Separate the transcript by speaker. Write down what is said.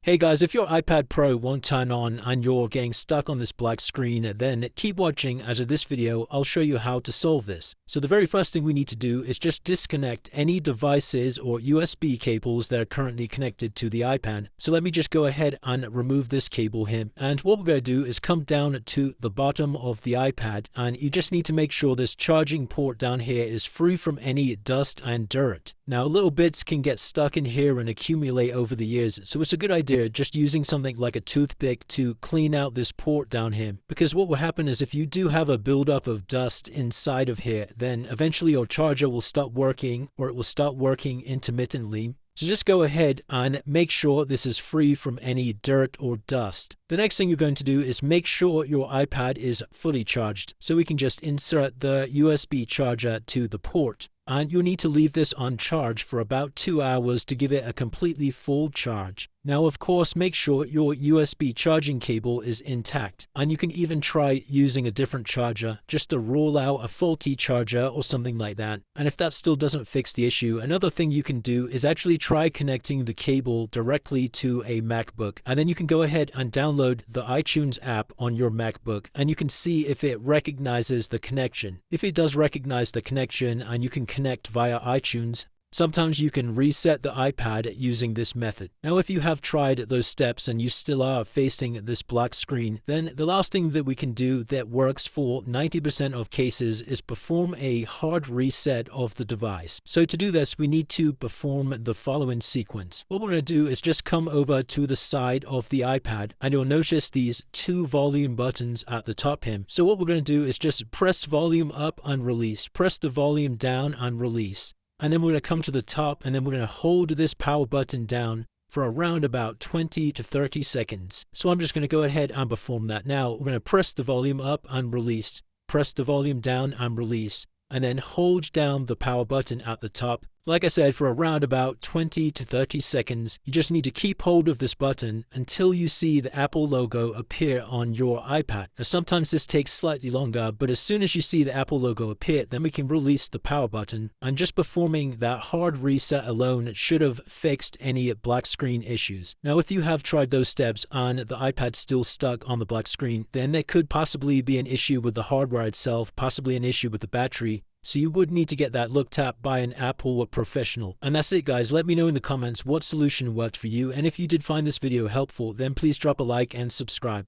Speaker 1: Hey guys, if your iPad Pro won't turn on and you're getting stuck on this black screen, then keep watching, as in this video I'll show you how to solve this. So the very first thing we need to do is just disconnect any devices or USB cables that are currently connected to the iPad. So let me just go ahead and remove this cable here, and what we're going to do is come down to the bottom of the iPad, and you just need to make sure this charging port down here is free from any dust and dirt. Now little bits can get stuck in here and accumulate over the years, so it's a good idea just using something like a toothpick to clean out this port down here, because what will happen is if you do have a buildup of dust inside of here, then eventually your charger will stop working, or it will start working intermittently. So just go ahead and make sure this is free from any dirt or dust. The next thing you're going to do is make sure your iPad is fully charged. So we can just insert the USB charger to the port. And you'll need to leave this on charge for about 2 hours to give it a completely full charge. Now, of course, make sure your USB charging cable is intact, and you can even try using a different charger just to rule out a faulty charger or something like that. And if that still doesn't fix the issue, another thing you can do is actually try connecting the cable directly to a MacBook, and then you can go ahead and download the iTunes app on your MacBook, and you can see if it recognizes the connection. If it does recognize the connection and you can connect via iTunes, sometimes you can reset the iPad using this method. Now, if you have tried those steps and you still are facing this black screen, then the last thing that we can do that works for 90% of cases is perform a hard reset of the device. So to do this, we need to perform the following sequence. What we're going to do is just come over to the side of the iPad, and you'll notice these two volume buttons at the top here. So what we're going to do is just press volume up and release, press the volume down and release. And then we're going to come to the top, and then we're going to hold this power button down for around about 20 to 30 seconds. So I'm just going to go ahead and perform that now. We're going to press the volume up and release, press the volume down and release, and then hold down the power button at the top. Like I said, for around about 20 to 30 seconds, you just need to keep hold of this button until you see the Apple logo appear on your iPad. Now, sometimes this takes slightly longer, but as soon as you see the Apple logo appear, then we can release the power button. And just performing that hard reset alone should have fixed any black screen issues. Now, if you have tried those steps and the iPad's still stuck on the black screen, then there could possibly be an issue with the hardware itself, possibly an issue with the battery. So you would need to get that looked at by an Apple professional. And that's it, guys. Let me know in the comments what solution worked for you. And if you did find this video helpful, then please drop a like and subscribe.